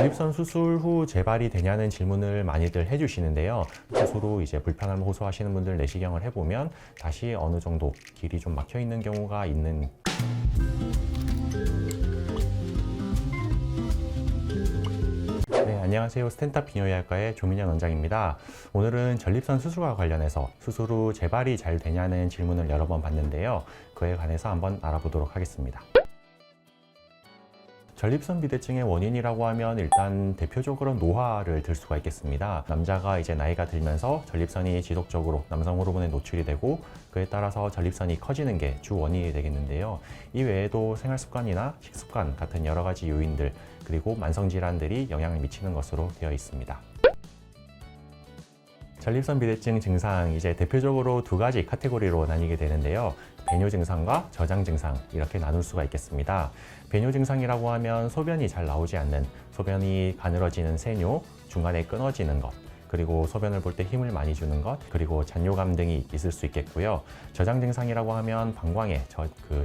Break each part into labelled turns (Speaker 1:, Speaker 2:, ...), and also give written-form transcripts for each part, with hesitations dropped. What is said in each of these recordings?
Speaker 1: 전립선 수술 후 재발이 되냐는 질문을 많이들 해주시는데요. 스스로 이제 불편함을 호소하시는 분들 내시경을 해보면 다시 어느 정도 길이 좀 막혀 있는 경우가 있는. 네, 안녕하세요. 스탠탑 비뇨기과의 조민현 원장입니다. 오늘은 전립선 수술과 관련해서 수술 후 재발이 잘 되냐는 질문을 여러 번 받는데요. 그에 관해서 한번 알아보도록 하겠습니다. 전립선 비대증의 원인이라고 하면 일단 대표적으로 노화를 들 수가 있겠습니다. 남자가 이제 나이가 들면서 전립선이 지속적으로 남성 호르몬에 노출이 되고 그에 따라서 전립선이 커지는 게 주 원인이 되겠는데요. 이 외에도 생활습관이나 식습관 같은 여러 가지 요인들 그리고 만성질환들이 영향을 미치는 것으로 되어 있습니다. 전립선 비대증 증상 이제 대표적으로 두 가지 카테고리로 나뉘게 되는데요. 배뇨 증상과 저장 증상 이렇게 나눌 수가 있겠습니다. 배뇨 증상이라고 하면 소변이 잘 나오지 않는, 소변이 가늘어지는 세뇨, 중간에 끊어지는 것, 그리고 소변을 볼 때 힘을 많이 주는 것, 그리고 잔뇨감 등이 있을 수 있겠고요. 저장 증상이라고 하면 방광에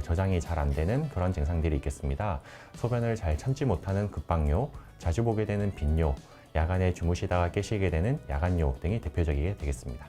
Speaker 1: 저장이 잘 안 되는 그런 증상들이 있겠습니다. 소변을 잘 참지 못하는 급박뇨, 자주 보게 되는 빈뇨, 야간에 주무시다가 깨시게 되는 야간뇨 등이 대표적이게 되겠습니다.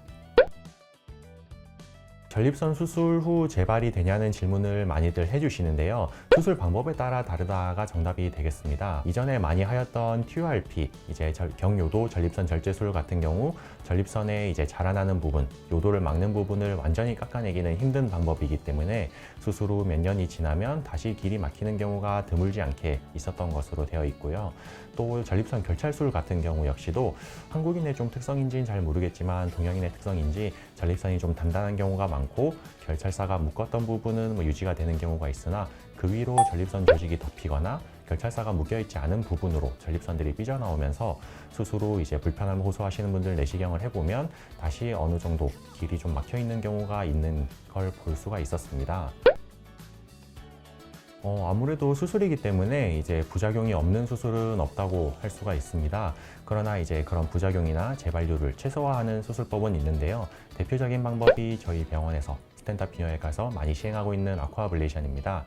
Speaker 1: 전립선 수술 후 재발이 되냐는 질문을 많이들 해주시는데요. 수술 방법에 따라 다르다가 정답이 되겠습니다. 이전에 많이 하였던 TURP, 이제 경요도 전립선 절제술 같은 경우 전립선에 이제 자라나는 부분, 요도를 막는 부분을 완전히 깎아내기는 힘든 방법이기 때문에 수술 후 몇 년이 지나면 다시 길이 막히는 경우가 드물지 않게 있었던 것으로 되어 있고요. 또 전립선 결찰술 같은 경우 역시도 한국인의 좀 특성인지는 잘 모르겠지만 동양인의 특성인지 전립선이 좀 단단한 경우가 많고 결찰사가 묶었던 부분은 유지가 되는 경우가 있으나 그 위로 전립선 조직이 덮이거나 결찰사가 묶여있지 않은 부분으로 전립선들이 삐져나오면서 수술 후 이제 불편함을 호소하시는 분들 내시경을 해보면 다시 어느 정도 길이 좀 막혀 있는 경우가 있는 걸 볼 수가 있었습니다. 아무래도 수술이기 때문에 이제 부작용이 없는 수술은 없다고 할 수가 있습니다. 그러나 이제 그런 부작용이나 재발률을 최소화하는 수술법은 있는데요. 대표적인 방법이 저희 병원에서 스탠탑 비뇨기과에서 많이 시행하고 있는 아쿠아블레이션입니다.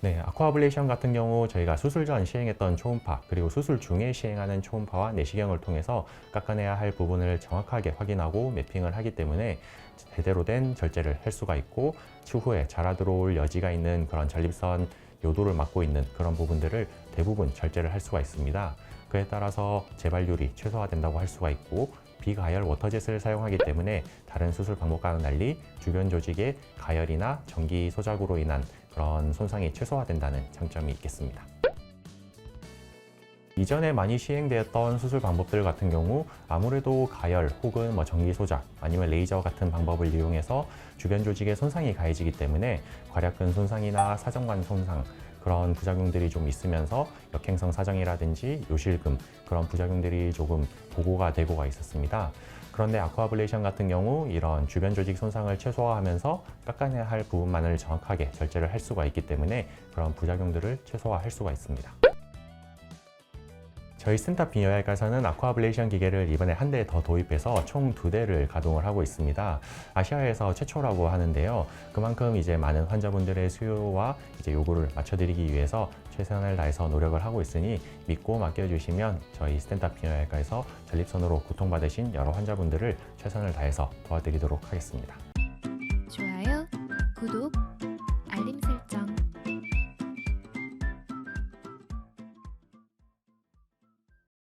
Speaker 1: 네, 아쿠아블레이션 같은 경우 저희가 수술 전 시행했던 초음파 그리고 수술 중에 시행하는 초음파와 내시경을 통해서 깎아내야 할 부분을 정확하게 확인하고 매핑을 하기 때문에 제대로 된 절제를 할 수가 있고 추후에 자라 들어올 여지가 있는 그런 전립선 요도를 막고 있는 그런 부분들을 대부분 절제를 할 수가 있습니다. 그에 따라서 재발률이 최소화된다고 할 수가 있고 비가열 워터젯을 사용하기 때문에 다른 수술 방법과는 달리 주변 조직의 가열이나 전기 소작으로 인한 그런 손상이 최소화된다는 장점이 있겠습니다. 이전에 많이 시행되었던 수술 방법들 같은 경우 아무래도 가열 혹은 전기 소작 아니면 레이저 같은 방법을 이용해서 주변 조직에 손상이 가해지기 때문에 괄약근 손상이나 사정관 손상 그런 부작용들이 좀 있으면서 역행성 사정이라든지 요실금 그런 부작용들이 조금 보고가 되고가 있었습니다. 그런데 아쿠아블레이션 같은 경우 이런 주변 조직 손상을 최소화하면서 깎아내야 할 부분만을 정확하게 절제를 할 수가 있기 때문에 그런 부작용들을 최소화할 수가 있습니다. 저희 스탠탑 비뇨기과에서는 아쿠아블레이션 기계를 이번에 한 대 더 도입해서 총 2대를 가동을 하고 있습니다. 아시아에서 최초라고 하는데요. 그만큼 이제 많은 환자분들의 수요와 이제 요구를 맞춰드리기 위해서 최선을 다해서 노력을 하고 있으니 믿고 맡겨주시면 저희 스탠탑 비뇨기과에서 전립선으로 고통받으신 여러 환자분들을 최선을 다해서 도와드리도록 하겠습니다.
Speaker 2: 좋아요, 구독,